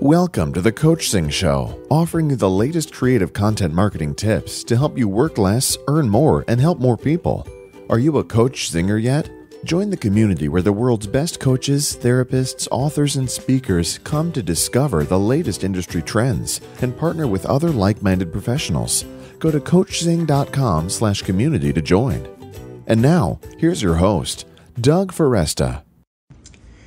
Welcome to the Coachzing Show, offering you the latest creative content marketing tips to help you work less, earn more, and help more people. Are you a coach zinger yet? Join the community where the world's best coaches, therapists, authors, and speakers come to discover the latest industry trends and partner with other like-minded professionals. Go to coachzing.com/community to join. And now, here's your host, Doug Foresta.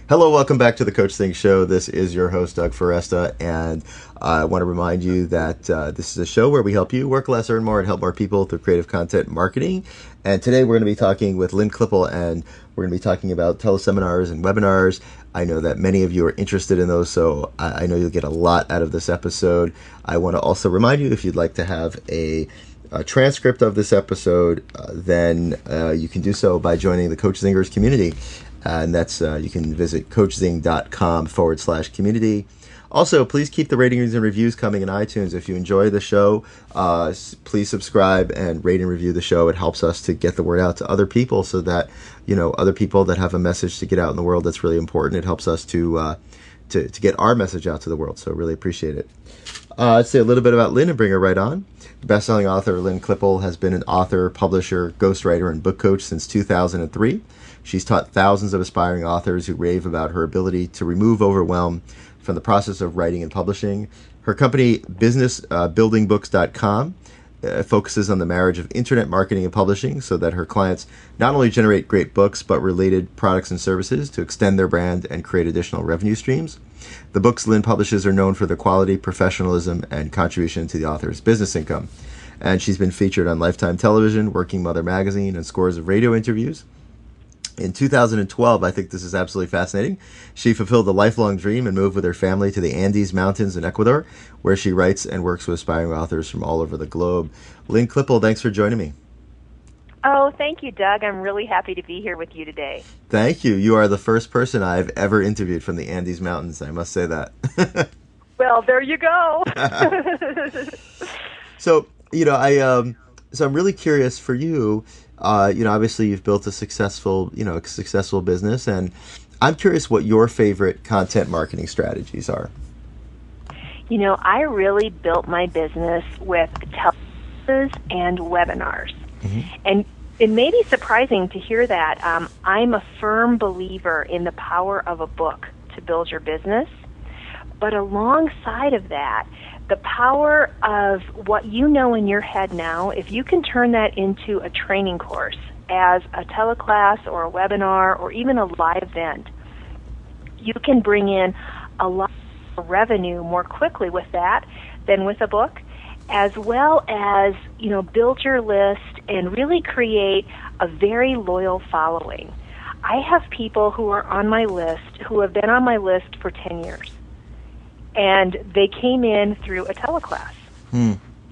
Hello, welcome back to the Coachzing Show. This is your host, Doug Foresta, and I want to remind you that this is a show where we help you work less, earn more, and help more people through creative content marketing. And today we're going to be talking with Lynne Klippel, and we're going to be talking about teleseminars and webinars. I know that many of you are interested in those, so I know you'll get a lot out of this episode. I want to also remind you, if you'd like to have a transcript of this episode, then you can do so by joining the Coachzingers community. And that's, you can visit coachzing.com/community. Also, please keep the ratings and reviews coming in iTunes. If you enjoy the show, please subscribe and rate and review the show. It helps us to get the word out to other people so that, you know, other people that have a message to get out in the world that's really important. It helps us to get our message out to the world. So really appreciate it. I'd say a little bit about Lynne and bring her right on. Best-selling author Lynne Klippel has been an author, publisher, ghostwriter, and book coach since 2003. She's taught thousands of aspiring authors who rave about her ability to remove overwhelm from the process of writing and publishing. Her company, businessbuildingbooks.com, focuses on the marriage of internet marketing and publishing so that her clients not only generate great books, but related products and services to extend their brand and create additional revenue streams. The books Lynne publishes are known for their quality, professionalism, and contribution to the author's business income. And she's been featured on Lifetime Television, Working Mother Magazine, and scores of radio interviews. In 2012, I think this is absolutely fascinating, she fulfilled a lifelong dream and moved with her family to the Andes Mountains in Ecuador, where she writes and works with aspiring authors from all over the globe. Lynne Klippel, thanks for joining me. Oh, thank you, Doug. I'm really happy to be here with you today. Thank you. You are the first person I've ever interviewed from the Andes Mountains, I must say that. Well, there you go. So, you know, so I'm really curious for you. You know, obviously you've built a successful business, and I'm curious what your favorite content marketing strategies are. You know, I really built my business with teleseminars and webinars. Mm-hmm. And it may be surprising to hear that. I'm a firm believer in the power of a book to build your business. But alongside of that, the power of what you know in your head now, if you can turn that into a training course as a teleclass or a webinar or even a live event, you can bring in a lot of revenue more quickly with that than with a book, as well as, you know, build your list and really create a very loyal following. I have people who are on my list who have been on my list for 10 years. And they came in through a teleclass.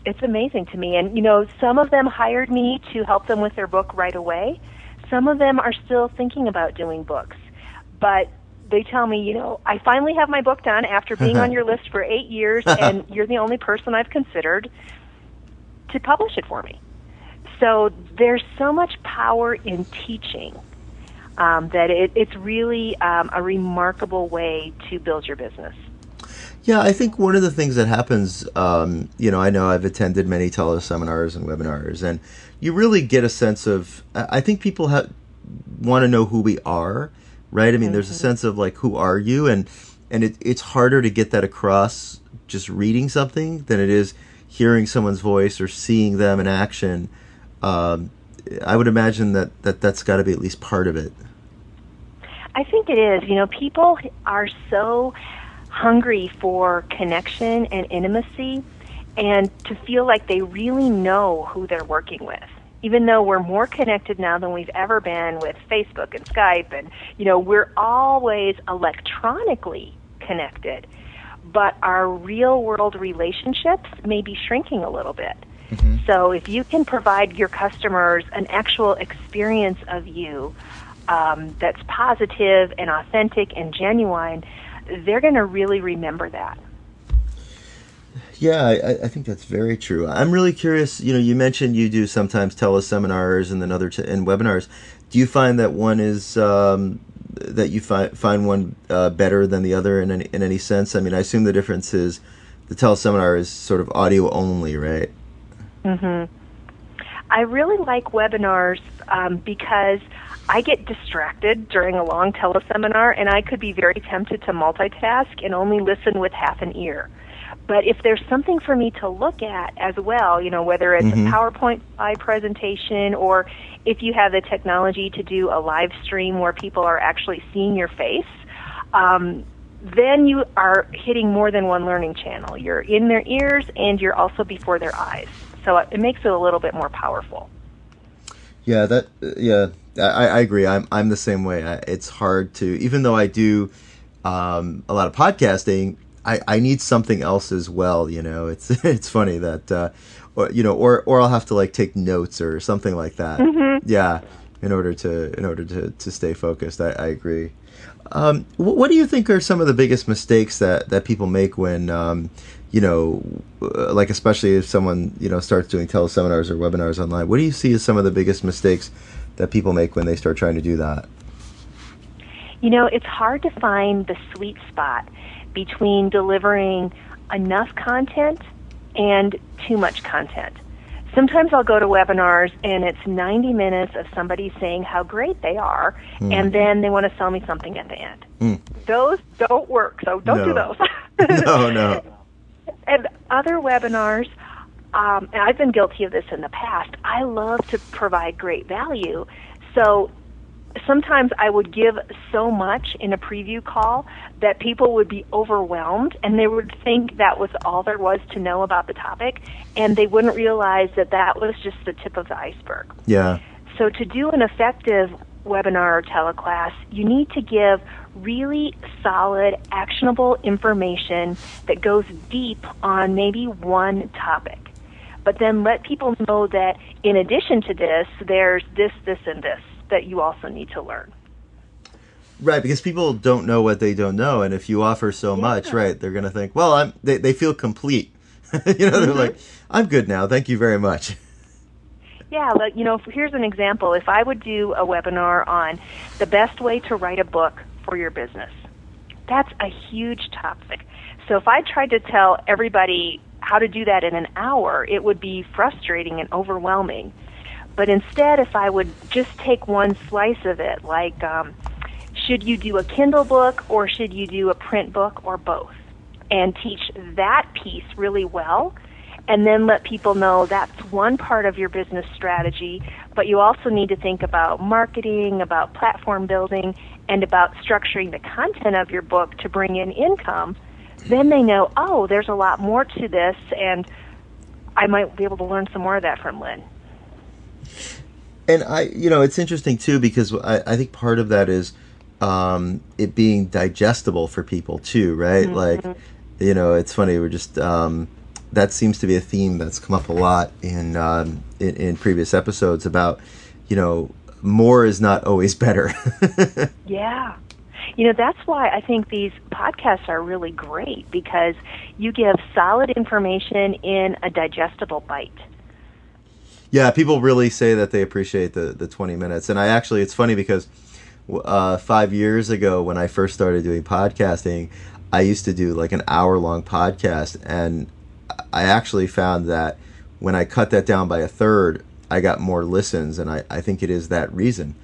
It's amazing to me. And, you know, some of them hired me to help them with their book right away. Some of them are still thinking about doing books. But they tell me, you know, I finally have my book done after being on your list for 8 years, and you're the only person I've considered to publish it for me. So there's so much power in teaching that it's really a remarkable way to build your business. Yeah, I think one of the things that happens, you know, I know I've attended many teleseminars and webinars, and you really get a sense of, I think people want to know who we are, right? I mean, there's a sense of like, who are you? And it's harder to get that across just reading something than it is hearing someone's voice or seeing them in action. I would imagine that's got to be at least part of it. I think it is. You know, people are so hungry for connection and intimacy and to feel like they really know who they're working with. Even though we're more connected now than we've ever been with Facebook and Skype, and, you know, we're always electronically connected, but our real-world relationships may be shrinking a little bit. Mm-hmm. So if you can provide your customers an actual experience of you that's positive and authentic and genuine, they're going to really remember that. Yeah, I think that's very true. I'm really curious, you know, you mentioned you do sometimes teleseminars and then and webinars. Do you find that one is that you find one better than the other in any sense? I mean, I assume the difference is the teleseminar is sort of audio only, right? Mm-hmm. I really like webinars because I get distracted during a long teleseminar, and I could be very tempted to multitask and only listen with half an ear. But if there's something for me to look at as well, whether it's a PowerPoint slide presentation or if you have the technology to do a live stream where people are actually seeing your face, then you are hitting more than one learning channel. You're in their ears and you're also before their eyes. So it makes it a little bit more powerful. Yeah, I agree. I'm the same way. It's hard to, even though I do a lot of podcasting, I need something else as well. It's funny that, or I'll have to like take notes or something like that. Mm-hmm. Yeah, in order to stay focused. I agree. What do you think are some of the biggest mistakes that people make when, like especially if someone, starts doing teleseminars or webinars online? What do you see as some of the biggest mistakes that people make when they start trying to do that? It's hard to find the sweet spot between delivering enough content and too much content. Sometimes I'll go to webinars and it's 90 minutes of somebody saying how great they are, and then they want to sell me something at the end. Those don't work, so don't do those. No. And other webinars, and I've been guilty of this in the past, I love to provide great value. So sometimes I would give so much in a preview call that people would be overwhelmed and they would think that was all there was to know about the topic, and they wouldn't realize that was just the tip of the iceberg. Yeah. So to do an effective webinar or teleclass, you need to give really solid, actionable information that goes deep on maybe one topic. But then let people know that in addition to this, there's this, and this that you also need to learn. Right, because people don't know what they don't know, and if you offer so much, right, they're going to think, well, they feel complete. They're like, I'm good now, thank you very much. Yeah, here's an example. If I would do a webinar on the best way to write a book for your business, that's a huge topic. So if I tried to tell everybody how to do that in an hour, it would be frustrating and overwhelming. But instead, if I would just take one slice of it, like should you do a Kindle book or should you do a print book or both, and teach that piece really well, and then let people know that's one part of your business strategy, but you also need to think about marketing, about platform building, and about structuring the content of your book to bring in income, then they know, oh, there's a lot more to this, and I might be able to learn some more of that from Lynne. And it's interesting too, because I think part of that is it being digestible for people too, right? Mm-hmm. Like, it's funny, we're just, that seems to be a theme that's come up a lot in previous episodes about, more is not always better. Yeah. That's why I think these podcasts are really great, because you give solid information in a digestible bite. Yeah, people really say that they appreciate the 20 minutes. And it's funny because 5 years ago when I first started doing podcasting, I used to do like an hour-long podcast. And I actually found that when I cut that down by a third, I got more listens. And I think it is that reason.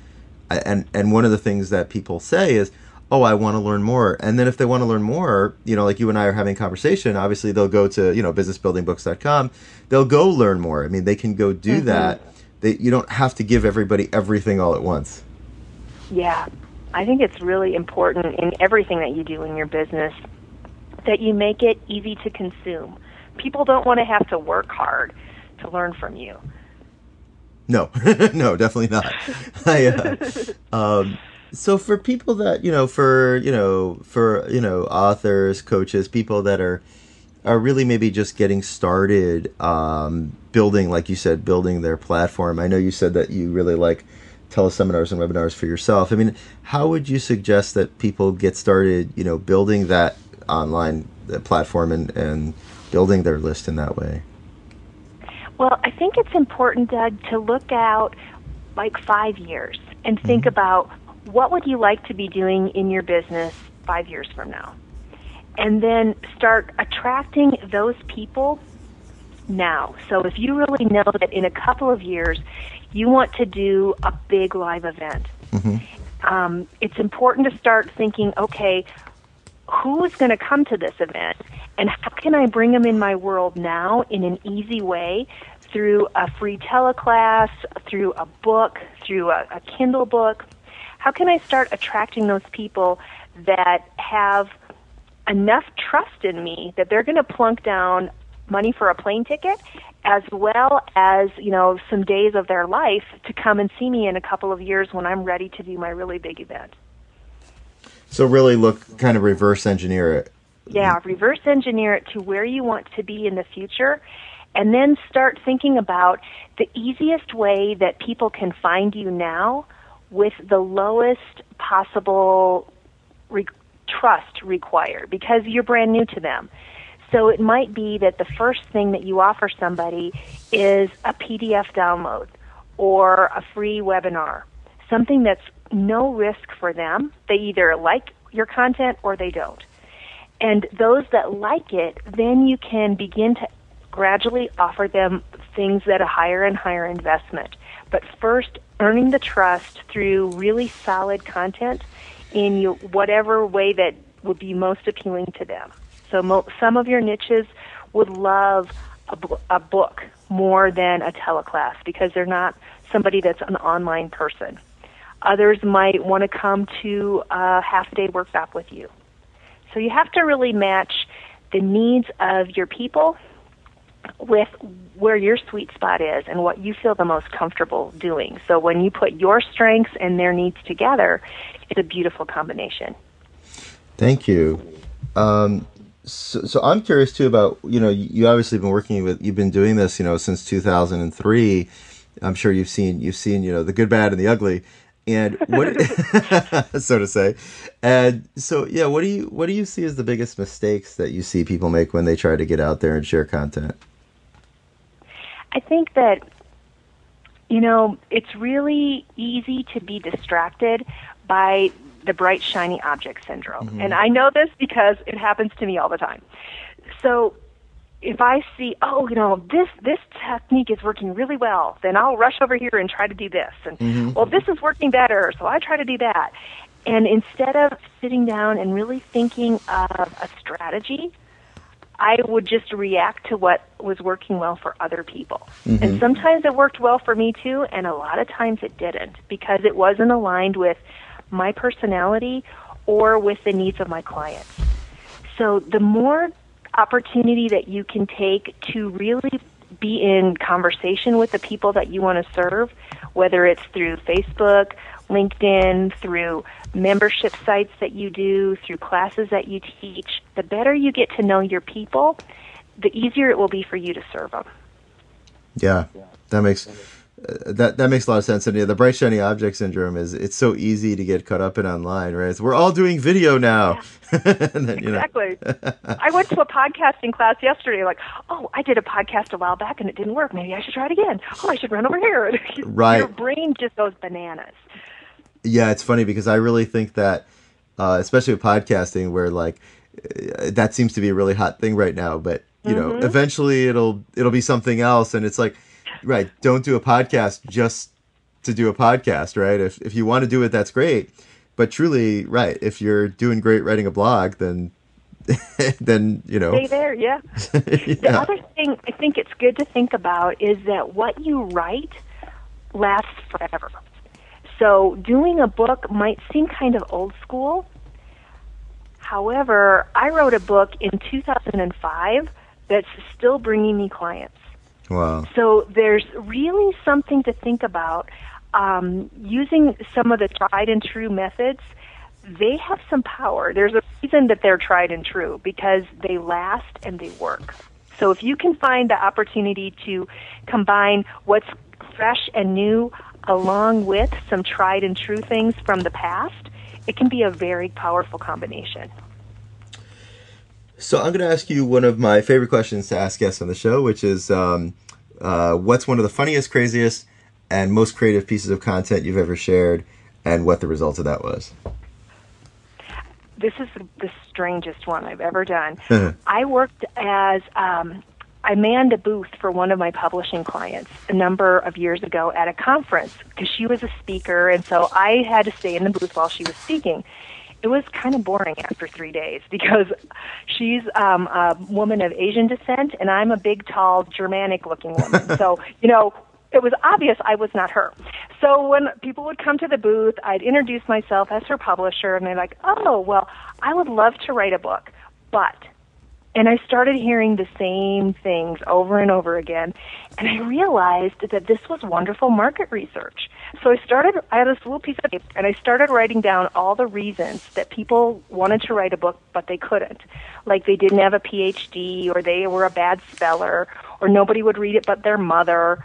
And one of the things that people say is, oh, I want to learn more. And then if they want to learn more, like you and I are having a conversation, obviously they'll go to, businessbuildingbooks.com. They'll go learn more. I mean, they can go do that. You don't have to give everybody everything all at once. Yeah. I think it's really important in everything that you do in your business that you make it easy to consume. People don't want to have to work hard to learn from you. No, no, definitely not. So for people that, for authors, coaches, people that are really maybe just getting started, building, like you said, building their platform. I know you said that you really like teleseminars and webinars for yourself. I mean, how would you suggest that people get started, building that online platform and building their list in that way? Well, I think it's important, Doug, to look out like 5 years and think about what would you like to be doing in your business 5 years from now? And then start attracting those people now. So if you really know that in a couple of years you want to do a big live event, it's important to start thinking, okay, who's going to come to this event, and how can I bring them in my world now in an easy way through a free teleclass, through a book, through a Kindle book? How can I start attracting those people that have enough trust in me that they're going to plunk down money for a plane ticket as well as, some days of their life to come and see me in a couple of years when I'm ready to do my really big event? So really kind of reverse engineer it. Yeah, reverse engineer it to where you want to be in the future, and then start thinking about the easiest way that people can find you now with the lowest possible trust required, because you're brand new to them. So it might be that the first thing that you offer somebody is a PDF download or a free webinar, something that's no risk for them. They either like your content or they don't. And those that like it, then you can begin to gradually offer them things at a higher and higher investment. But first, earning the trust through really solid content in whatever way that would be most appealing to them. So some of your niches would love a book more than a teleclass because they're not somebody that's an online person. Others might want to come to a half-day workshop with you. So you have to really match the needs of your people with where your sweet spot is and what you feel the most comfortable doing. So when you put your strengths and their needs together, it's a beautiful combination. Thank you. So I'm curious too about, you obviously you've been doing this, since 2003. I'm sure you've seen, the good, bad, and the ugly, and what, so to say. And so, yeah, what do you see as the biggest mistakes that you see people make when they try to get out there and share content? I think that, it's really easy to be distracted by the bright, shiny object syndrome. Mm-hmm. And I know this because it happens to me all the time. So if I see, this technique is working really well, then I'll rush over here and try to do this. And, well, this is working better, so I try to do that. And instead of sitting down and really thinking of a strategy, I would just react to what was working well for other people. Mm-hmm. And sometimes it worked well for me too, and a lot of times it didn't because it wasn't aligned with my personality or with the needs of my clients. So the more opportunity that you can take to really be in conversation with the people that you want to serve, whether it's through Facebook, LinkedIn, through membership sites that you do, through classes that you teach, the better you get to know your people, the easier it will be for you to serve them. Yeah, that makes that makes a lot of sense. And the bright shiny object syndrome it's so easy to get caught up in online, right? We're all doing video now. Yeah. And then, exactly. I went to a podcasting class yesterday, I did a podcast a while back and it didn't work. Maybe I should try it again. I should run over here. Right. Your brain just goes bananas. Yeah, it's funny because I really think that, especially with podcasting, where that seems to be a really hot thing right now. But eventually it'll be something else, and it's right. Don't do a podcast just to do a podcast, right? If you want to do it, that's great. But truly, right, if you're doing great writing a blog, then stay there. Yeah. The other thing I think it's good to think about is that what you write lasts forever. So doing a book might seem kind of old school. However, I wrote a book in 2005 that's still bringing me clients. Wow. So there's really something to think about. Using some of the tried and true methods, they have some power. There's a reason that they're tried and true because they last and they work. So if you can find the opportunity to combine what's fresh and new along with some tried and true things from the past, it can be a very powerful combination. So I'm going to ask you one of my favorite questions to ask guests on the show, which is what's one of the funniest, craziest, and most creative pieces of content you've ever shared, and what the result of that was. This is the strangest one I've ever done. I worked as I manned a booth for one of my publishing clients a number of years ago at a conference because she was a speaker, and so I had to stay in the booth while she was speaking. It was kind of boring after 3 days because she's a woman of Asian descent, and I'm a big, tall, Germanic-looking woman. So, it was obvious I was not her. So when people would come to the booth, I'd introduce myself as her publisher, and they're like, oh, well, I would love to write a book, but... And I started hearing the same things over and over again, and I realized that this was wonderful market research. So I had this little piece of paper, and I started writing down all the reasons that people wanted to write a book, but they couldn't. Like they didn't have a PhD, or they were a bad speller, or nobody would read it but their mother.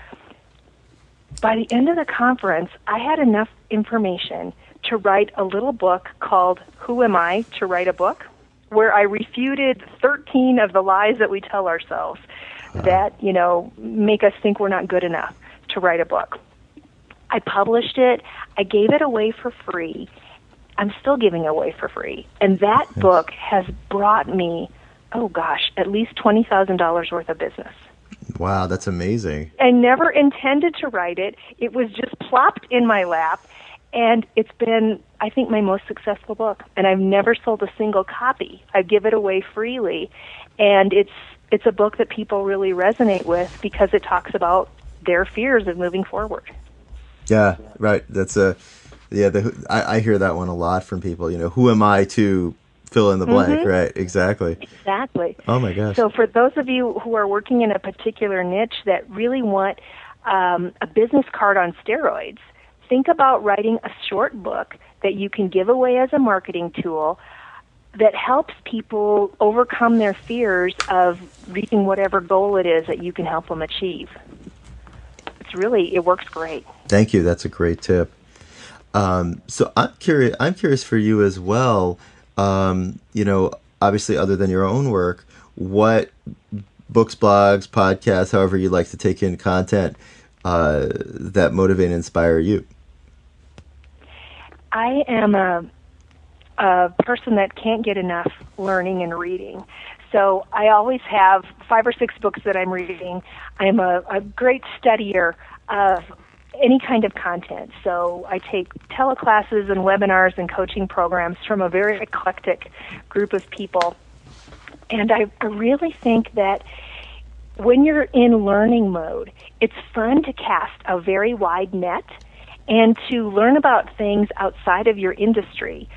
By the end of the conference, I had enough information to write a little book called Who Am I to Write a Book?, where I refuted 13 of the lies that we tell ourselves that, make us think we're not good enough to write a book. I published it. I gave it away for free. I'm still giving it away for free. And that book has brought me, at least $20,000 worth of business. Wow, that's amazing. I never intended to write it. It was just plopped in my lap. And it's been, I think, my most successful book. And I've never sold a single copy. I give it away freely. And it's a book that people really resonate with because it talks about their fears of moving forward. Yeah, right. That's I hear that one a lot from people. Who am I to fill in the blank? Right, exactly. Exactly. Oh, my gosh. So for those of you who are working in a particular niche that really want a business card on steroids, think about writing a short book that you can give away as a marketing tool that helps people overcome their fears of reaching whatever goal it is that you can help them achieve. It works great. Thank you. That's a great tip. So I'm curious for you as well. Obviously, other than your own work, what books, blogs, podcasts, however you like to take in content that motivate and inspire you? I am a person that can't get enough learning and reading. So I always have 5 or 6 books that I'm reading. I'm a great studier of any kind of content. So I take teleclasses and webinars and coaching programs from a very eclectic group of people. And I really think that when you're in learning mode, it's fun to cast a very wide net and to learn about things outside of your industry,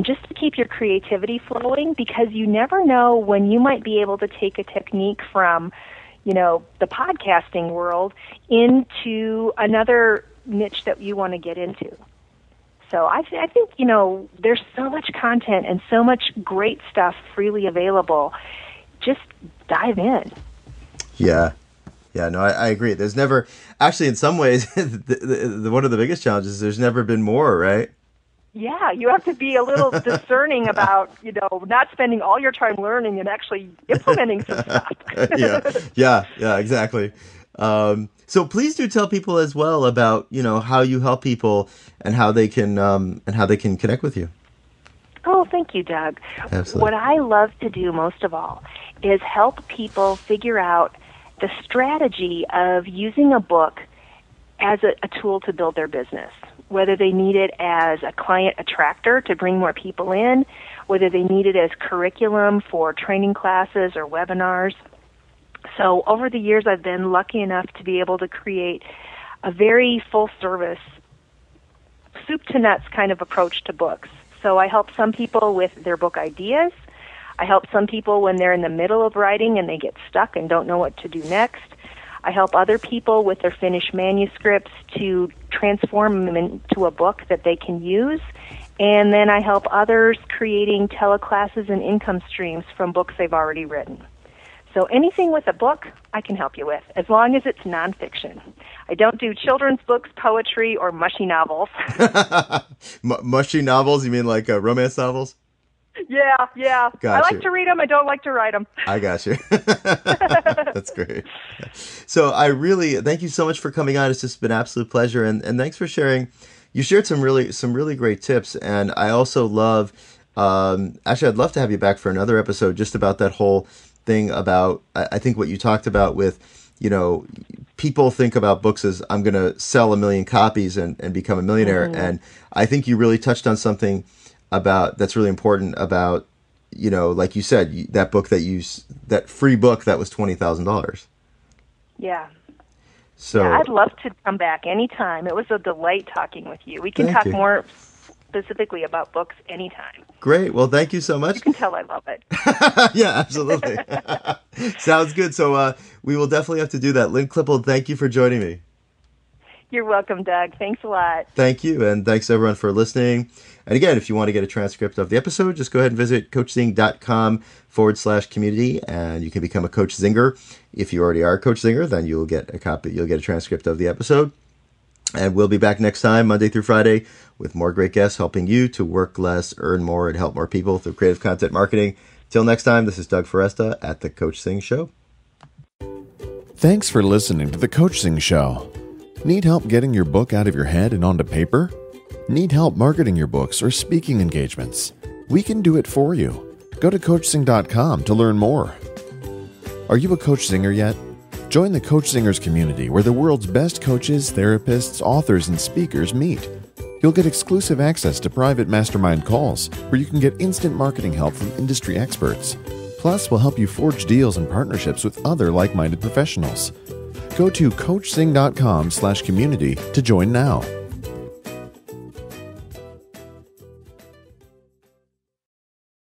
just to keep your creativity flowing, because you never know when you might be able to take a technique from, the podcasting world into another niche that you want to get into. So I think, there's so much content and so much great stuff freely available. Just dive in. Yeah. Yeah, no, I agree. There's never, actually, in some ways, one of the biggest challenges is there's never been more, right? Yeah, you have to be a little discerning about, not spending all your time learning and actually implementing some stuff. Yeah, exactly. So please do tell people as well about, how you help people and how they can connect with you. Oh, thank you, Doug. Absolutely. What I love to do most of all is help people figure out the strategy of using a book as a tool to build their business, whether they need it as a client attractor to bring more people in, whether they need it as curriculum for training classes or webinars. So over the years, I've been lucky enough to be able to create a very full-service, soup-to-nuts kind of approach to books. So I help some people with their book ideas. I help some people when they're in the middle of writing and they get stuck and don't know what to do next. I help other people with their finished manuscripts to transform them into a book that they can use. And then I help others creating teleclasses and income streams from books they've already written. So anything with a book, I can help you with, as long as it's nonfiction. I don't do children's books, poetry, or mushy novels. Mushy novels? You mean like romance novels? Yeah. Gotcha. I like to read them. I don't like to write them. I got you. That's great. So I really thank you so much for coming on. It's just been an absolute pleasure. And thanks for sharing You shared some really great tips, and I also love. Actually, I'd love to have you back for another episode just about that whole thing about. I think what you talked about with, people think about books as I'm going to sell 1 million copies and become a millionaire, and I think you really touched on something about that's really important about, like you said, that book that free book that was $20,000. Yeah. So yeah, I'd love to come back anytime. It was a delight talking with you. We can talk more specifically about books anytime. Great. Well, thank you so much. You can tell I love it. Yeah, absolutely. Sounds good. So we will definitely have to do that. Lynne Klippel, thank you for joining me. You're welcome, Doug. Thanks a lot. Thank you, and thanks everyone for listening. And again, if you want to get a transcript of the episode, just go ahead and visit coachzing.com/community, and you can become a Coach Zinger. If you already are a Coach Zinger, then you'll get a copy. You'll get a transcript of the episode. And we'll be back next time, Monday through Friday, with more great guests helping you to work less, earn more, and help more people through creative content marketing. Till next time, this is Doug Foresta at the Coachzing Show. Thanks for listening to the Coachzing Show. Need help getting your book out of your head and onto paper? Need help marketing your books or speaking engagements? We can do it for you. Go to coachzing.com to learn more. Are you a Coach Zinger yet? Join the Coach Zingers community where the world's best coaches, therapists, authors, and speakers meet. You'll get exclusive access to private mastermind calls where you can get instant marketing help from industry experts. Plus, we'll help you forge deals and partnerships with other like-minded professionals. Go to coachzing.com/community to join now.